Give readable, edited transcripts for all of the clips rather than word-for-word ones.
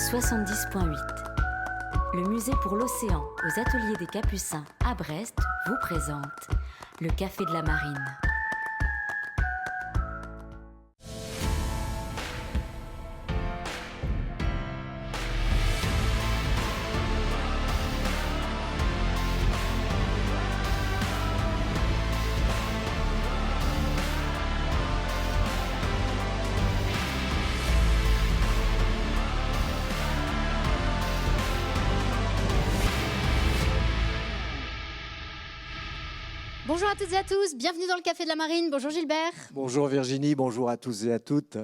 70.8. Le musée pour l'océan aux ateliers des Capucins à Brest vous présente le Café de la Marine. Bonjour à toutes et à tous, bienvenue dans le Café de la Marine. Bonjour Gilbert. Bonjour Virginie, bonjour à tous et à toutes.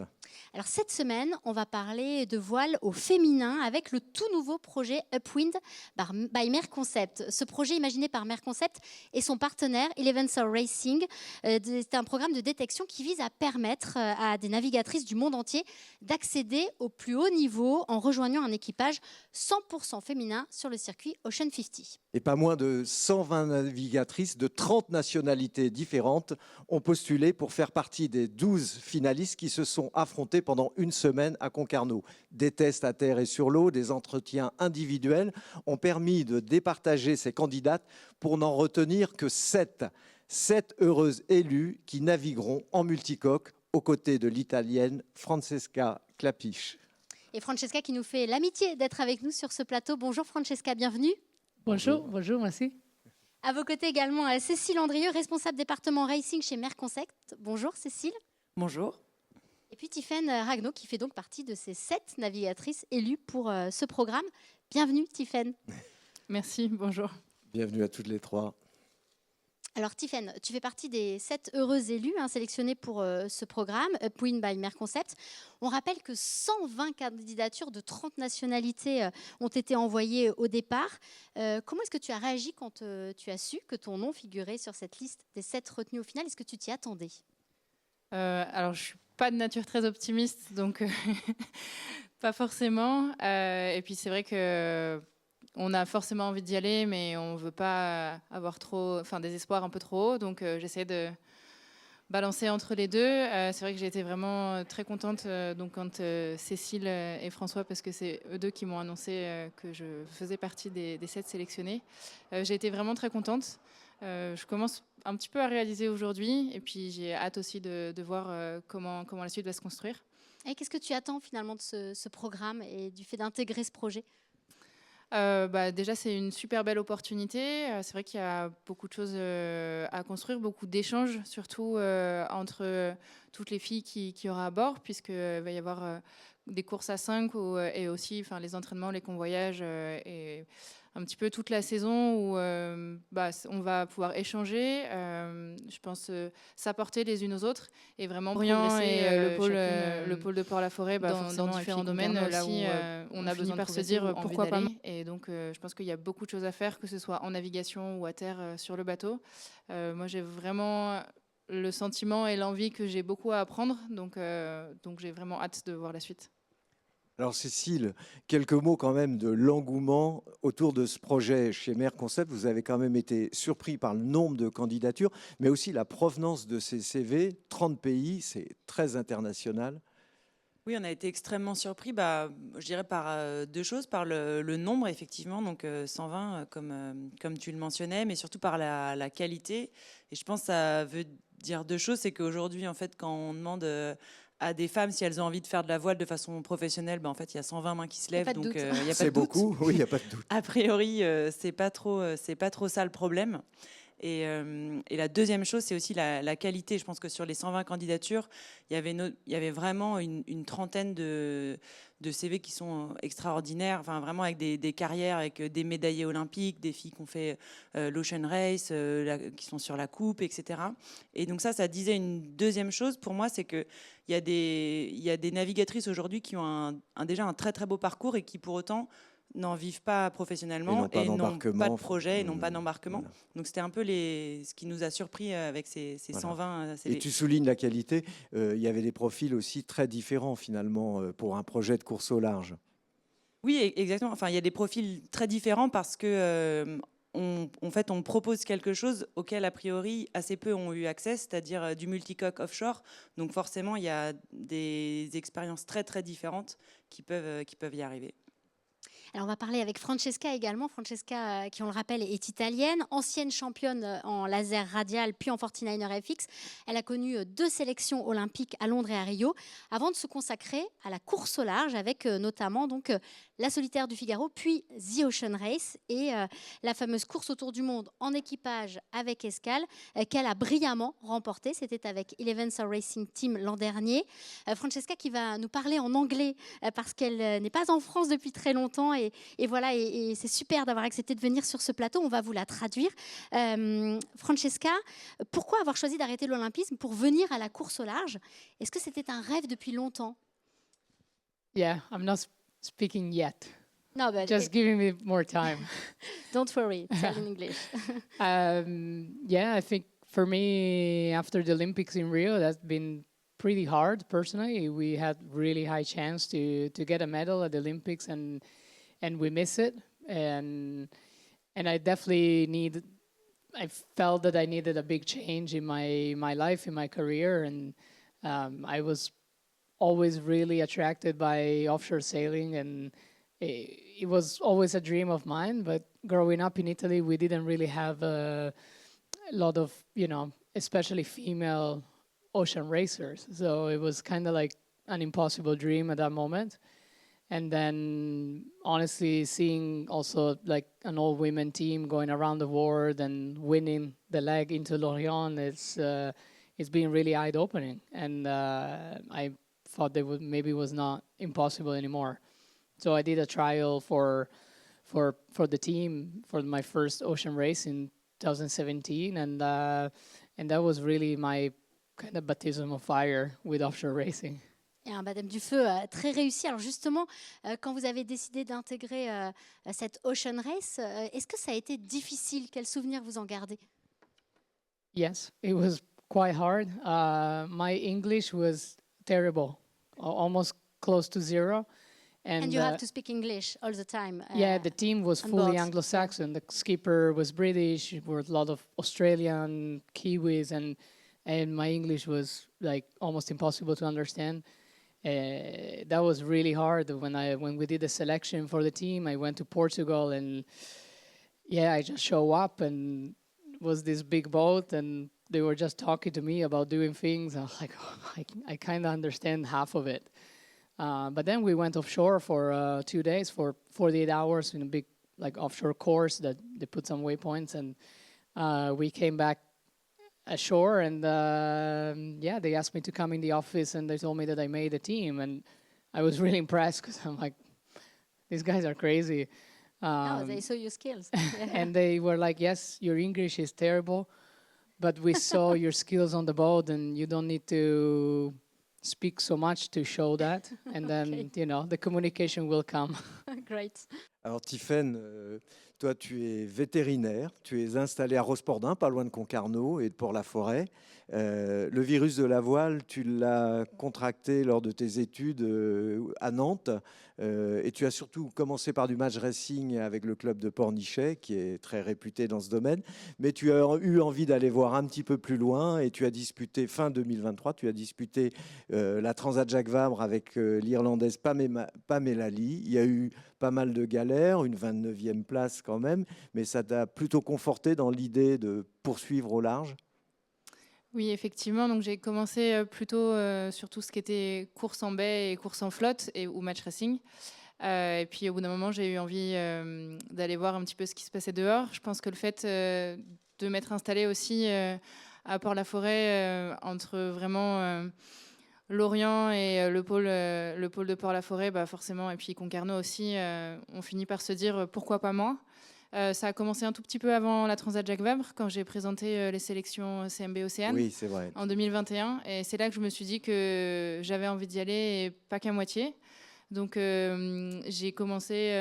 Alors cette semaine, on va parler de voile au féminin avec le tout nouveau projet Upwind by Mer Concept. Ce projet imaginé par Mer Concept et son partenaire Eleven Soul Racing, c'est un programme de détection qui vise à permettre à des navigatrices du monde entier d'accéder au plus haut niveau en rejoignant un équipage 100% féminin sur le circuit Ocean 50. Et pas moins de 120 navigatrices de 30 nationalités différentes ont postulé pour faire partie des 12 finalistes qui se sont affrontés pendant une semaine à Concarneau. Des tests à terre et sur l'eau, des entretiens individuels ont permis de départager ces candidates pour n'en retenir que 7. 7 heureuses élues qui navigueront en multicoque aux côtés de l'Italienne Francesca Clapiche. Et Francesca qui nous fait l'amitié d'être avec nous sur ce plateau. Bonjour Francesca, bienvenue. Bonjour, merci. À vos côtés également, Cécile Andrieux, responsable département racing chez Mer Concept. Bonjour Cécile. Bonjour. Et puis Tiffaine Ragnaud qui fait donc partie de ces 7 navigatrices élues pour ce programme. Bienvenue Tiffaine. Merci, bonjour. Bienvenue à toutes les trois. Alors Tiffaine, tu fais partie des 7 heureuses élues sélectionnées pour ce programme, Upwind by Mer Concept. On rappelle que 120 candidatures de 30 nationalités ont été envoyées au départ. Comment est-ce que tu as réagi quand tu as su que ton nom figurait sur cette liste des 7 retenues au final? Est-ce que tu t'y attendais? Alors, je ne suis pas de nature très optimiste, donc pas forcément. Et puis, c'est vrai que on a forcément envie d'y aller, mais on ne veut pas avoir des espoirs un peu trop hauts. Donc, j'essaie de balancer entre les deux. C'est vrai que j'ai été vraiment très contente quand Cécile et François, parce que c'est eux deux qui m'ont annoncé que je faisais partie des 7 sélectionnés. J'ai été vraiment très contente. Je commence un petit peu à réaliser aujourd'hui, et puis j'ai hâte aussi de voir comment la suite va se construire. Et qu'est-ce que tu attends finalement de ce programme et du fait d'intégrer ce projet? Déjà, c'est une super belle opportunité. C'est vrai qu'il y a beaucoup de choses à construire, beaucoup d'échanges, surtout entre toutes les filles qu'il y aura à bord, puisqu'il va y avoir des courses à 5 et aussi les entraînements, les convoyages et un petit peu toute la saison où on va pouvoir échanger, je pense s'apporter les unes aux autres et vraiment progresser. Le pôle de Port-la-Forêt dans différents domaines, là où on a besoin de se dire pourquoi pas. Et donc je pense qu'il y a beaucoup de choses à faire, que ce soit en navigation ou à terre sur le bateau. Moi j'ai vraiment le sentiment et l'envie que j'ai beaucoup à apprendre, donc j'ai vraiment hâte de voir la suite. Alors Cécile, quelques mots quand même de l'engouement autour de ce projet chez Mer Concept. Vous avez quand même été surpris par le nombre de candidatures, mais aussi la provenance de ces CV. 30 pays, c'est très international. Oui, on a été extrêmement surpris, je dirais par deux choses, par le nombre effectivement, donc 120 comme tu le mentionnais, mais surtout par la qualité. Et je pense que ça veut dire deux choses, c'est qu'aujourd'hui en fait quand on demande à des femmes si elles ont envie de faire de la voile de façon professionnelle, en fait il y a 120 mains qui se lèvent, donc il n'y a pas de doute. C'est beaucoup, oui, il n'y a pas de doute. A priori, c'est pas trop ça le problème. Et la deuxième chose, c'est aussi la qualité. Je pense que sur les 120 candidatures, il y avait vraiment une trentaine de CV qui sont extraordinaires, vraiment avec des carrières, avec des médaillés olympiques, des filles qui ont fait l'Ocean Race, qui sont sur la coupe, etc. Et donc ça disait une deuxième chose pour moi, c'est qu'il y a des navigatrices aujourd'hui qui ont déjà un très très beau parcours et qui pour autant n'en vivent pas professionnellement et n'ont pas de projet et n'ont pas d'embarquement. Voilà. Donc c'était un peu ce qui nous a surpris avec ces 120 CV. Et tu soulignes la qualité, il y avait des profils aussi très différents finalement pour un projet de course au large. Oui, exactement. Il y a des profils très différents parce que on propose quelque chose auquel a priori assez peu ont eu accès, c'est-à-dire du multicoque offshore. Donc forcément, il y a des expériences très très différentes qui peuvent y arriver. Alors on va parler avec Francesca également. Francesca, qui on le rappelle, est italienne, ancienne championne en laser radial puis en 49er FX. Elle a connu 2 sélections olympiques à Londres et à Rio avant de se consacrer à la course au large avec notamment donc la solitaire du Figaro puis The Ocean Race et la fameuse course autour du monde en équipage avec escale qu'elle a brillamment remportée. C'était avec Eleven Sail Racing Team l'an dernier. Francesca qui va nous parler en anglais parce qu'elle n'est pas en France depuis très longtemps et voilà, et c'est super d'avoir accepté de venir sur ce plateau. On va vous la traduire. Francesca, pourquoi avoir choisi d'arrêter l'olympisme pour venir à la course au large? Est-ce que c'était un rêve depuis longtemps? Yeah, I'm not speaking yet. No, but Just giving me more time. don't worry, tell in English. Yeah, I think for me, after the Olympics in Rio, that's been pretty hard personally. We had really high chance to get a medal at the Olympics, and we miss it. And I definitely I felt that I needed a big change in my life, in my career, and I was always really attracted by offshore sailing, and it was always a dream of mine. But growing up in Italy, we didn't really have a lot of, especially female ocean racers. So it was kind of like an impossible dream at that moment. And then honestly, seeing also like an all women team going around the world and winning the leg into Lorient, it's been really eye opening. And I thought that maybe was not impossible anymore. So I did a trial for the team for my first ocean race in 2017, and that was really my kind of baptism of fire with offshore racing. Et un baptême du feu très réussi. Alors justement, quand vous avez décidé d'intégrer cette Ocean Race, est-ce que ça a été difficile? Quels souvenirs vous en gardez? Yes, it was quite hard. My English was terrible, almost close to zero. And you have to speak English all the time. Yeah, the team was on fully board. Anglo-Saxon. The skipper was British. There were a lot of Australian, Kiwis, and my English was like almost impossible to understand. That was really hard. When we did the selection for the team, I went to Portugal, and yeah, I just show up, and it was this big boat, and they were just talking to me about doing things. I was like, oh, I kind of understand half of it. But then we went offshore for 2 days, for 48 hours in a big like offshore course that they put some waypoints, and we came back ashore, and yeah, they asked me to come in the office, and they told me that I made a team, and I was really impressed because I'm like, these guys are crazy. No, they saw your skills. And they were like, yes, your English is terrible, but we saw your skills on the boat, and you don't need to speak so much to show that, and then the communication will come. Great. Alors Tiffaine, toi tu es vétérinaire, tu es installé à Rospordin, pas loin de Concarneau et de Port-la-Forêt. Le virus de la voile, tu l'as contracté lors de tes études à Nantes, et tu as surtout commencé par du match racing avec le club de Pornichet, qui est très réputé dans ce domaine, mais tu as eu envie d'aller voir un petit peu plus loin, et tu as disputé, fin 2023, tu as disputé la Transat Jacques Vabre avec l'Irlandaise Pamela Lee. Il y a eu pas mal de galères, une 29e place quand même, mais ça t'a plutôt conforté dans l'idée de poursuivre au large? Oui, effectivement. Donc j'ai commencé plutôt sur tout ce qui était course en baie et course en flotte ou match racing. Et puis au bout d'un moment, j'ai eu envie d'aller voir un petit peu ce qui se passait dehors. Je pense que le fait de m'être installée aussi à Port-la-Forêt, entre vraiment Lorient et le pôle de Port-la-Forêt, forcément, et puis Concarneau aussi, on finit par se dire pourquoi pas moi. Ça a commencé un tout petit peu avant la Transat Jacques Vabre, quand j'ai présenté les sélections CMB Océane, Oui, c'est vrai. en 2021. Et c'est là que je me suis dit que j'avais envie d'y aller et pas qu'à moitié. Donc j'ai commencé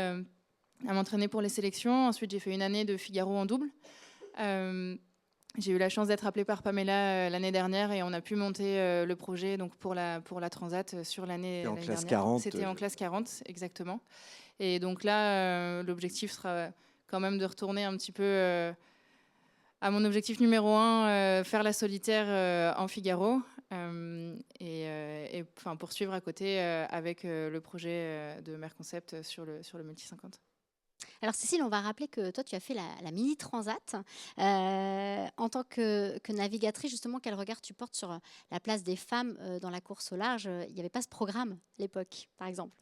à m'entraîner pour les sélections. Ensuite, j'ai fait une année de Figaro en double. J'ai eu la chance d'être appelée par Pamela l'année dernière, et on a pu monter le projet donc pour la Transat sur l'année En dernière. classe 40. C'était en classe 40, exactement. Et donc là, l'objectif sera quand même de retourner un petit peu à mon objectif numéro 1, faire la solitaire en Figaro. et poursuivre à côté avec le projet de Mer Concept sur le Multi 50. Alors Cécile, on va rappeler que toi, tu as fait la Mini Transat. En tant que navigatrice, justement, quel regard tu portes sur la place des femmes dans la course au large? Il n'y avait pas ce programme à l'époque, par exemple.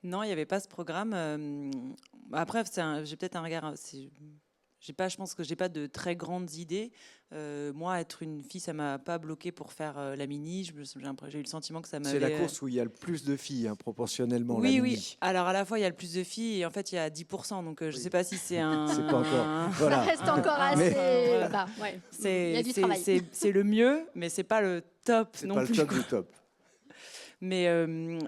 Non, il n'y avait pas ce programme. Après, j'ai peut-être un regard. Je pense que j'ai pas de très grandes idées. Moi, être une fille, ça m'a pas bloqué pour faire la mini. J'ai eu le sentiment que ça m'avait. C'est la course où il y a le plus de filles, proportionnellement. Oui, la oui. mini. Alors à la fois, il y a le plus de filles et en fait, il y a 10%. Donc je sais pas si c'est un. C'est pas encore. Voilà. Ça reste encore assez Voilà. bas. Ouais. Il y a du travail. C'est le mieux, mais c'est pas le top C'est non pas plus. le top du top. Mais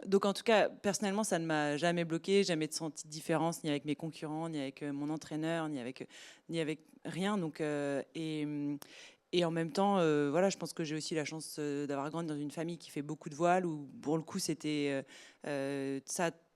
donc en tout cas, personnellement, ça ne m'a jamais bloqué, jamais senti de différence, ni avec mes concurrents, ni avec mon entraîneur, ni avec rien. Donc, et en même temps, voilà, je pense que j'ai aussi la chance d'avoir grandi dans une famille qui fait beaucoup de voile, où pour le coup, c'était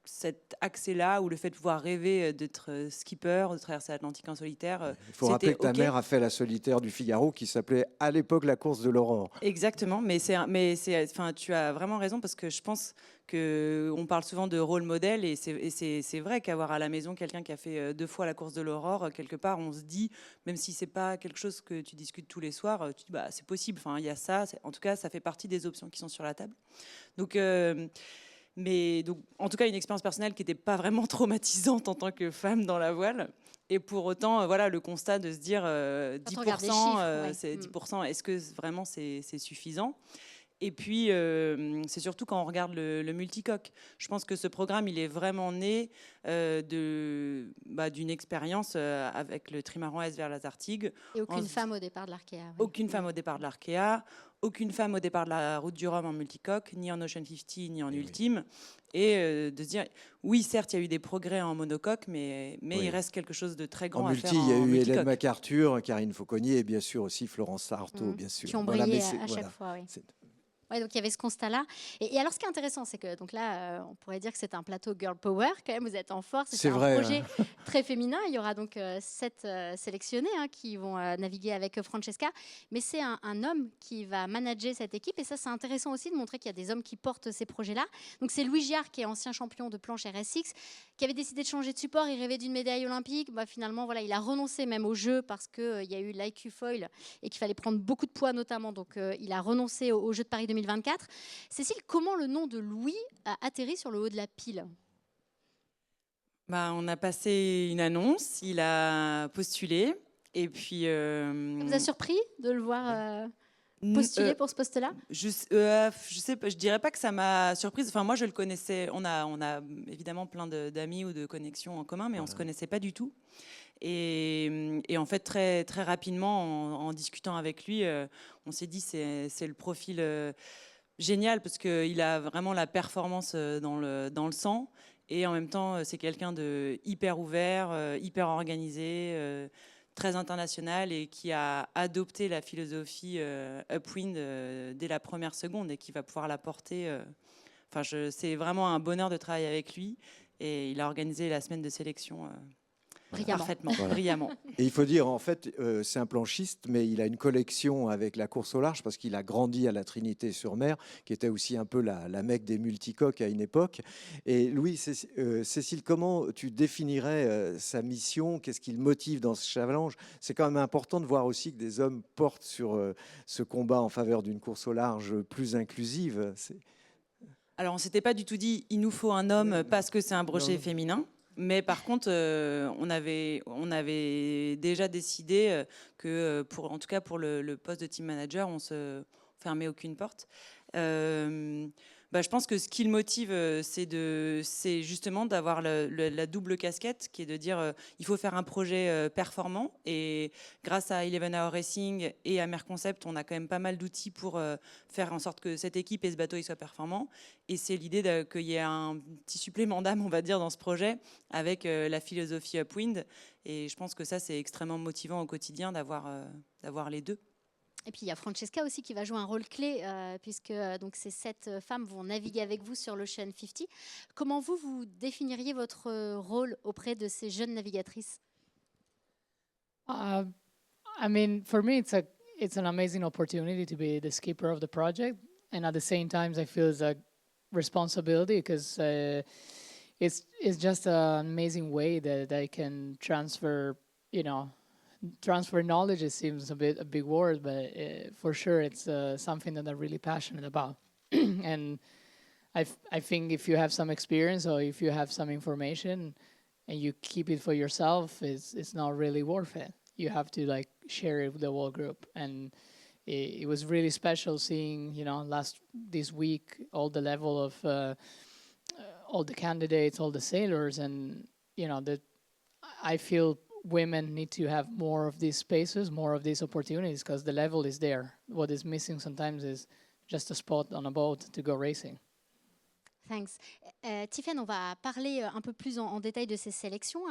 cet accès-là, où le fait de pouvoir rêver d'être skipper, de traverser l'Atlantique en solitaire. Il faut rappeler que ta OK. mère a fait la solitaire du Figaro, qui s'appelait à l'époque la course de l'aurore. Exactement, mais enfin, tu as vraiment raison, parce que je pense qu'on parle souvent de rôle modèle, et c'est vrai qu'avoir à la maison quelqu'un qui a fait 2 fois la course de l'aurore, quelque part, on se dit, même si c'est pas quelque chose que tu discutes tous les soirs, tu dis, bah, c'est possible, enfin, il y a ça, en tout cas, ça fait partie des options qui sont sur la table. Donc, en tout cas, une expérience personnelle qui n'était pas vraiment traumatisante en tant que femme dans la voile. Et pour autant, voilà, le constat de se dire 10%, c'est 10%, est-ce que vraiment c'est suffisant? Et puis, c'est surtout quand on regarde le multicoque. Je pense que ce programme, il est vraiment né d'une expérience avec le trimaran S vers l'Antarctique. Et aucune femme au départ de l'Arkea. Oui. Aucune femme au départ de l'Arkea, aucune femme au départ de la route du Rhum en multicoque, ni en Ocean 50, ni en ultime. Et de se dire, oui, certes, il y a eu des progrès en monocoque, mais il reste quelque chose de très grand En à multi, faire en il y a eu multicoque. Hélène MacArthur, Karine Fauconnier et bien sûr aussi Florence Sarto, bien sûr. Qui ont Voilà, brillé mais à chaque fois, oui. Ouais, donc il y avait ce constat-là. Et alors, ce qui est intéressant, c'est que donc là, on pourrait dire que c'est un plateau girl power. Quand même, vous êtes en force. C'est un vrai, projet très féminin. Il y aura donc 7 sélectionnés qui vont naviguer avec Francesca. Mais c'est un homme qui va manager cette équipe. Et ça, c'est intéressant aussi de montrer qu'il y a des hommes qui portent ces projets-là. Donc c'est Louis Giard, qui est ancien champion de planche RSX, qui avait décidé de changer de support. Il rêvait d'une médaille olympique. Bah, finalement, voilà, il a renoncé même au jeu parce qu'il y a eu l'IQ foil et qu'il fallait prendre beaucoup de poids notamment. Donc il a renoncé au Jeux de Paris 2024. Cécile, comment le nom de Louis a atterri sur le haut de la pile? Bah, on a passé une annonce, il a postulé, et puis... Ça vous a surpris de le voir postuler pour ce poste-là? Je sais pas, je dirais pas que ça m'a surprise. Enfin, moi, je le connaissais. On a évidemment plein d'amis ou de connexions en commun, mais on se connaissait pas du tout. Et en fait, très, très rapidement, en discutant avec lui, on s'est dit c'est le profil génial, parce qu'il a vraiment la performance dans le sang. Et en même temps, c'est quelqu'un de hyper ouvert, hyper organisé, très international, et qui a adopté la philosophie Upwind dès la première seconde, et qui va pouvoir la porter. C'est vraiment un bonheur de travailler avec lui. Et il a organisé la semaine de sélection parfaitement, brillamment. Et il faut dire, en fait, c'est un planchiste, mais il a une collection avec la course au large, parce qu'il a grandi à la Trinité-sur-Mer, qui était aussi un peu la mecque des multicoques à une époque. Et Louis, Cécile, comment tu définirais sa mission? Qu'est-ce qui le motive dans ce challenge? C'est quand même important de voir aussi que des hommes portent sur ce combat en faveur d'une course au large plus inclusive. Alors, on s'était pas du tout dit, il nous faut un homme parce que c'est un brochet féminin. Mais par contre, on avait déjà décidé que, en tout cas pour le poste de team manager, on se fermait aucune porte. Je pense que ce qui le motive, c'est justement d'avoir la double casquette, qui est de dire il faut faire un projet performant. Et grâce à 11 Hour Racing et à Mer Concept, on a quand même pas mal d'outils pour faire en sorte que cette équipe et ce bateau soient performants. Et c'est l'idée qu'il y ait un petit supplément d'âme, on va dire, dans ce projet, avec la philosophie Upwind. Et je pense que ça, c'est extrêmement motivant au quotidien d'avoir les deux. Et puis il y a Francesca aussi qui va jouer un rôle clé, puisque donc ces 7 femmes vont naviguer avec vous sur l'Ocean 50. Comment vous définiriez votre rôle auprès de ces jeunes navigatrices? I mean, for me, it's an amazing opportunity to be the skipper of the project, and at the same time, I feel it's a responsibility because it's just an amazing way that I can transfer, transfer knowledge. It seems a big word, but for sure, it's something that I'm really passionate about, and I think if you have some experience or if you have some information and you keep it for yourself, it's not really worth it. You have to share it with the whole group. And it was really special seeing, this week, all the level of all the candidates, all the sailors, and that I feel women need to have more of these spaces, more of these opportunities, because the level is there. What is missing sometimes is just a spot on a boat to go racing. Thanks. Tiffaine, on va parler un peu plus en détail de ces sélections.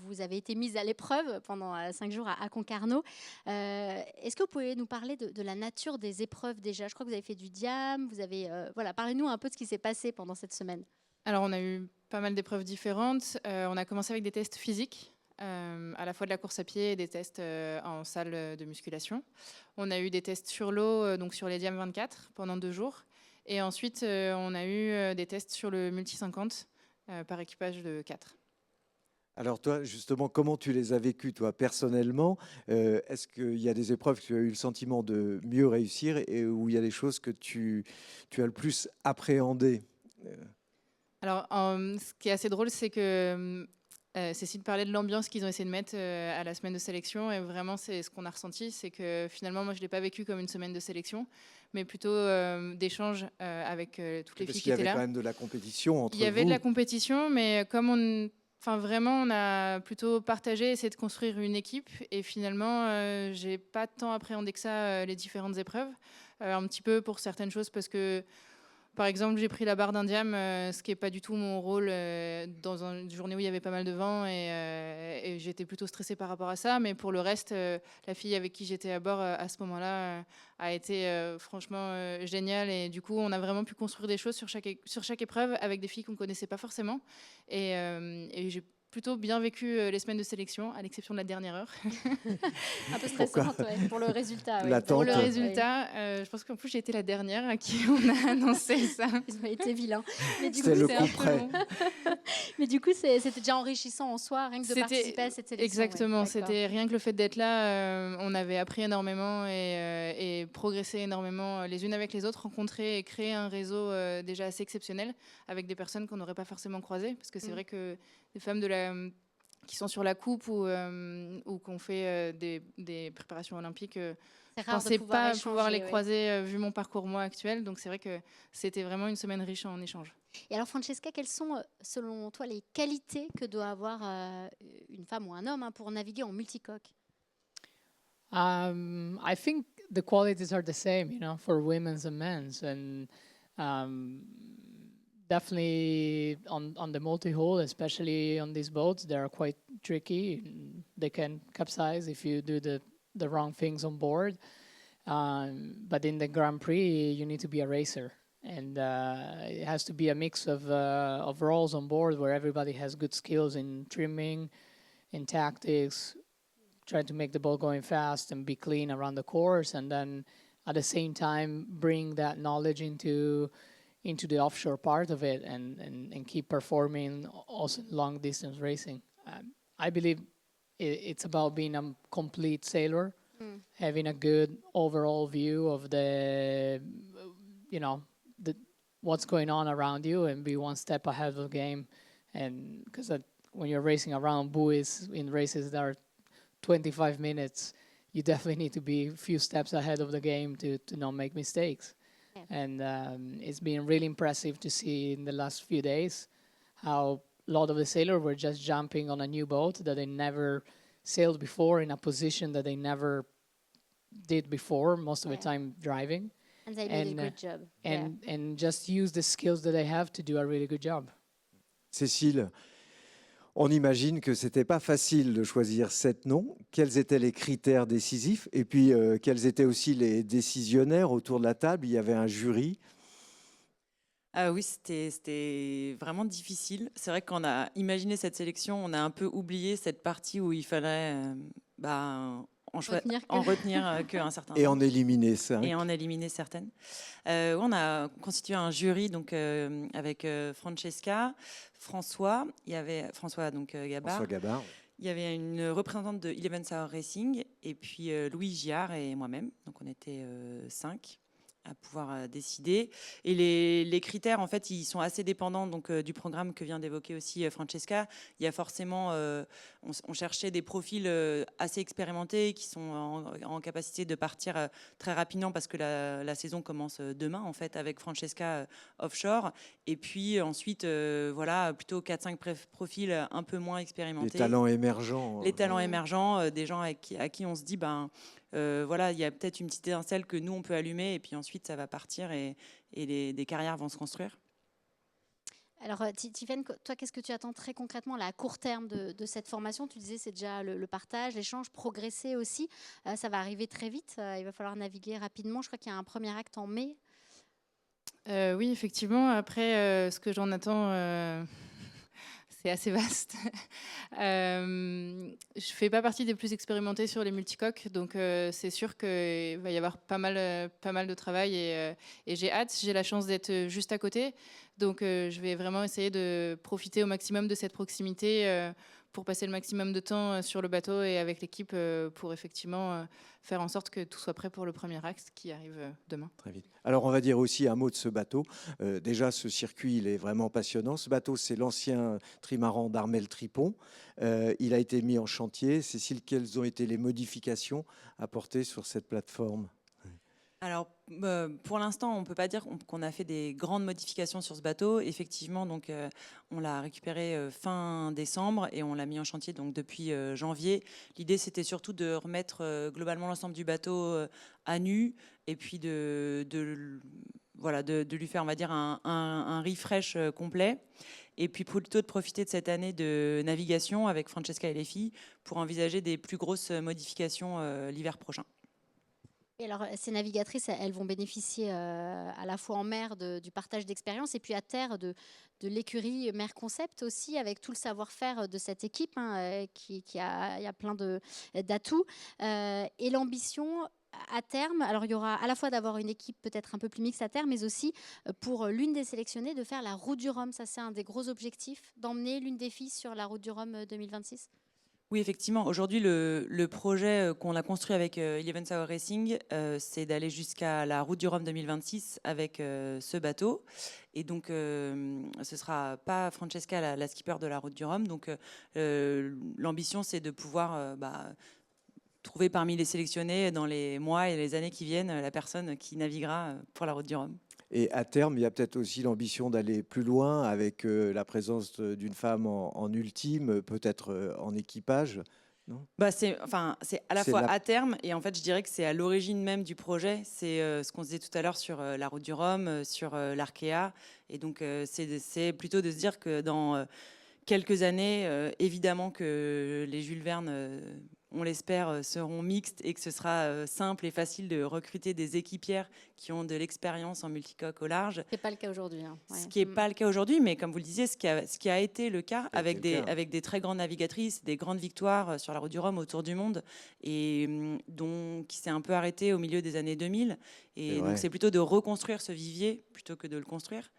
Vous avez été mise à l'épreuve pendant 5 jours à Concarneau. Est-ce que vous pouvez nous parler de la nature des épreuves déjà? Je crois que vous avez fait du diam. Vous avez, parlez-nous un peu de ce qui s'est passé pendant cette semaine. Alors, on a eu pas mal d'épreuves différentes. On a commencé avec des tests physiques, à la fois de la course à pied et des tests en salle de musculation. On a eu des tests sur l'eau, donc sur les Diam 24, pendant 2 jours. Et ensuite, on a eu des tests sur le multi 50 par équipage de 4. Alors toi, justement, comment tu les as vécues, toi, personnellement? Est-ce qu'il y a des épreuves que tu as eu le sentiment de mieux réussir et où il y a des choses que tu as le plus appréhendées? Alors, ce qui est assez drôle, c'est que Cécile parlait de l'ambiance qu'ils ont essayé de mettre à la semaine de sélection. Et vraiment, c'est ce qu'on a ressenti. C'est que finalement, moi, je ne l'ai pas vécu comme une semaine de sélection, mais plutôt d'échanges avec toutes les filles qui étaient là. Parce qu'il y avait quand même de la compétition entre vous. Il y avait de la compétition, mais comme on a plutôt partagé, essayé de construire une équipe. Et finalement, j'ai pas tant appréhendé que ça les différentes épreuves. Un petit peu pour certaines choses, parce que par exemple, j'ai pris la barre d'un diam, ce qui n'est pas du tout mon rôle dans une journée où il y avait pas mal de vent et j'étais plutôt stressée par rapport à ça. Mais pour le reste, la fille avec qui j'étais à bord à ce moment-là a été franchement géniale. Et du coup, on a vraiment pu construire des choses sur chaque épreuve avec des filles qu'on ne connaissait pas forcément. Et j'ai plutôt bien vécu les semaines de sélection, à l'exception de la dernière heure. Un peu stressante, ouais, pour le résultat. Ouais. Pour le résultat, je pense qu'en plus j'ai été la dernière à qui on a annoncé ça. Ils ont été vilains. C'est le coup près. Mais du coup, c'était déjà enrichissant en soi, rien que de participer à cette sélection. Exactement, c'était rien que le fait d'être là, on avait appris énormément et progressé énormément les unes avec les autres, rencontré et créé un réseau déjà assez exceptionnel avec des personnes qu'on n'aurait pas forcément croisées, parce que c'est vrai que des femmes qui sont sur la coupe ou qu'on fait des préparations olympiques, je ne pensais pas pouvoir les croiser vu mon parcours moi actuel. Donc c'est vrai que c'était vraiment une semaine riche en échanges. Et alors Francesca, quelles sont selon toi les qualités que doit avoir une femme ou un homme pour naviguer en multicoque? I think the qualities are the same, for women's and men's, and definitely on the multi-hull, especially on these boats, they are quite tricky. They can capsize if you do the wrong things on board. But in the Grand Prix, you need to be a racer. And it has to be a mix of roles on board where everybody has good skills in trimming, in tactics, trying to make the boat going fast and be clean around the course. And then at the same time, bring that knowledge into the offshore part of it and keep performing also long distance racing. I believe it's about being a complete sailor, having a good overall view of what's going on around you and be one step ahead of the game. And because when you're racing around buoys in races that are 25 minutes, you definitely need to be a few steps ahead of the game to not make mistakes. And it's been really impressive to see in the last few days how a lot of the sailors were just jumping on a new boat that they never sailed before in a position that they never did before, most of the time driving. And they did a good job. And just use the skills that they have to do a really good job. Cécile, on imagine que c'était pas facile de choisir 7 noms. Quels étaient les critères décisifs? Et puis, quels étaient aussi les décisionnaires autour de la table? Il y avait un jury. Oui, c'était vraiment difficile. C'est vrai qu'on a imaginé cette sélection, on a un peu oublié cette partie où il fallait en retenir qu'un certain Et nombre. en éliminer 5. Et en éliminer certaines. On a constitué un jury donc, avec Francesca, François, il y avait François donc, Gabard. François Gabard. Il y avait une représentante de 11 Hour Racing et puis Louis Giard et moi-même. Donc on était 5 à pouvoir décider. Et les critères, en fait, ils sont assez dépendants donc, du programme que vient d'évoquer aussi Francesca. Il y a forcément, on cherchait des profils assez expérimentés qui sont en capacité de partir très rapidement parce que la saison commence demain, en fait, avec Francesca offshore. Et puis ensuite, voilà, plutôt 4-5 profils un peu moins expérimentés. Les talents émergents. Les talents émergents, des gens à qui on se dit, voilà, il y a peut-être une petite étincelle que nous, on peut allumer, et puis ensuite, ça va partir et des carrières vont se construire. Alors, Tiffaine, toi, qu'est-ce que tu attends très concrètement là, à court terme de cette formation? Tu disais c'est déjà le partage, l'échange, progresser aussi. Ça va arriver très vite, il va falloir naviguer rapidement. Je crois qu'il y a un premier acte en mai. Oui, effectivement. Après, ce que j'en attends, c'est assez vaste. Je fais pas partie des plus expérimentés sur les multicoques, donc c'est sûr qu'il va y avoir pas mal de travail et j'ai hâte. J'ai la chance d'être juste à côté, donc je vais vraiment essayer de profiter au maximum de cette proximité pour passer le maximum de temps sur le bateau et avec l'équipe pour effectivement faire en sorte que tout soit prêt pour le premier axe qui arrive demain. Très vite. Alors, on va dire aussi un mot de ce bateau. Déjà, ce circuit, il est vraiment passionnant. Ce bateau, c'est l'ancien trimaran d'Armel Tripon. Il a été mis en chantier. Cécile, quelles ont été les modifications apportées sur cette plateforme ? Alors, pour l'instant, on ne peut pas dire qu'on a fait des grandes modifications sur ce bateau. Effectivement, donc, on l'a récupéré fin décembre et on l'a mis en chantier donc, depuis janvier. L'idée, c'était surtout de remettre globalement l'ensemble du bateau à nu et puis de lui faire, on va dire, un refresh complet. Et puis plutôt de profiter de cette année de navigation avec Francesca et les filles pour envisager des plus grosses modifications l'hiver prochain. Et alors, ces navigatrices, elles vont bénéficier à la fois en mer du partage d'expérience et puis à terre de l'écurie Mer Concept aussi, avec tout le savoir-faire de cette équipe il y a plein d'atouts. Et l'ambition à terme, alors il y aura à la fois d'avoir une équipe peut-être un peu plus mixte à terme, mais aussi pour l'une des sélectionnées de faire la route du Rhum. Ça, c'est un des gros objectifs, d'emmener l'une des filles sur la route du Rhum 2026. Oui, effectivement. Aujourd'hui, le projet qu'on a construit avec 11 Hour Racing, c'est d'aller jusqu'à la route du Rhum 2026 avec ce bateau. Et donc, ce sera pas Francesca, la skipper de la route du Rhum. Donc, l'ambition, c'est de pouvoir trouver parmi les sélectionnés dans les mois et les années qui viennent la personne qui naviguera pour la route du Rhum. Et à terme, il y a peut-être aussi l'ambition d'aller plus loin avec la présence d'une femme en ultime, peut-être en équipage. Non ? C'est à la fois à terme et en fait je dirais que c'est à l'origine même du projet. C'est ce qu'on se disait tout à l'heure sur la route du Rhum, sur l'Arkea. Et donc c'est plutôt de se dire que dans quelques années, évidemment que les Jules Verne, on l'espère, seront mixtes et que ce sera simple et facile de recruter des équipières qui ont de l'expérience en multicoque au large. Ce n'est pas le cas aujourd'hui. Ouais. Ce qui n'est pas le cas aujourd'hui, mais comme vous le disiez, ce qui a été le cas avec des très grandes navigatrices, des grandes victoires sur la route du Rhum autour du monde, et qui s'est un peu arrêté au milieu des années 2000. Et donc c'est plutôt de reconstruire ce vivier plutôt que de le construire.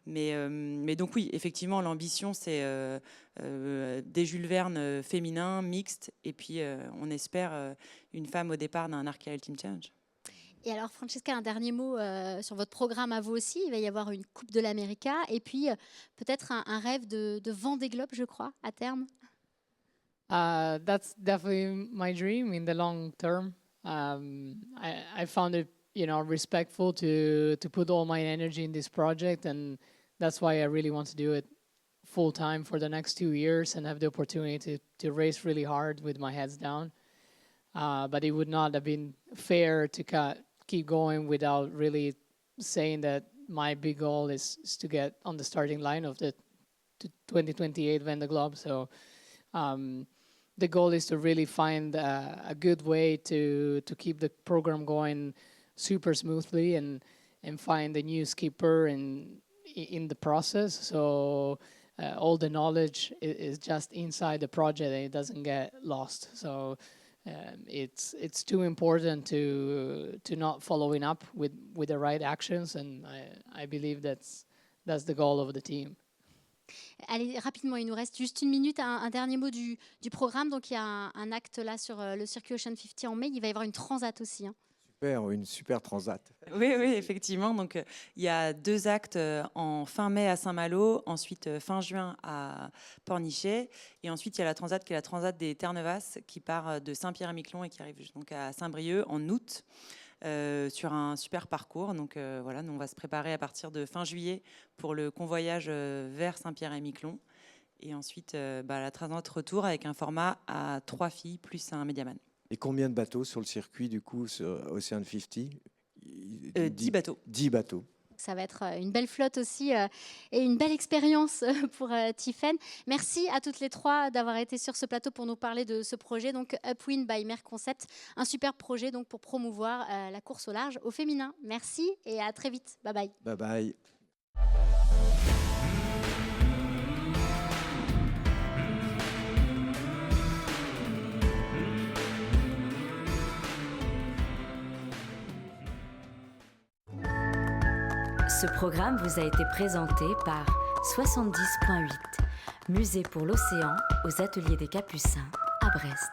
Mais donc oui, effectivement, l'ambition, c'est des Jules Verne féminins, mixtes, et puis on espère une femme au départ d'un Arkea Ultimate Challenge. Et alors, Francesca, un dernier mot sur votre programme à vous aussi. Il va y avoir une Coupe de l'América et puis peut-être un rêve de Vendée Globe, je crois, à terme. That's definitely my dream in the long term. I found it, respectful to put all my energy in this project, and that's why I really want to do it full time for the next 2 years and have the opportunity to race really hard with my heads down. But it would not have been fair to keep going without really saying that my big goal is to get on the starting line of the 2028 Vendée Globe. So the goal is to really find a good way to keep the program going super smoothly and find a new skipper in the process. So all the knowledge is just inside the project and it doesn't get lost. So It's too important to not following up with the right actions, and I believe that's the goal of the team. Allez, rapidement, il nous reste juste une minute. Un dernier mot du programme. Donc, il y a un acte là sur le circuit Ocean 50 en mai. Il va y avoir une transat aussi. Super, une super transat. Oui, effectivement. Donc, il y a 2 actes en fin mai à Saint-Malo, ensuite fin juin à Pornichet, et ensuite il y a la transat qui est la transat des Terre-Neuvas qui part de Saint-Pierre-et-Miquelon et qui arrive donc à Saint-Brieuc en août. Sur un super parcours. Donc voilà, nous on va se préparer à partir de fin juillet pour le convoyage vers Saint-Pierre-et-Miquelon. Et ensuite, la transat retour avec un format à 3 filles plus un médiaman. Et combien de bateaux sur le circuit, du coup, sur Ocean 50 10 bateaux. 10 bateaux. Ça va être une belle flotte aussi et une belle expérience pour Tiphaine. Merci à toutes les 3 d'avoir été sur ce plateau pour nous parler de ce projet, donc Upwind by Mer Concept, un super projet donc pour promouvoir la course au large au féminin. Merci et à très vite. Bye bye. Bye bye. Ce programme vous a été présenté par 70.8, Musée pour l'océan aux Ateliers des Capucins à Brest.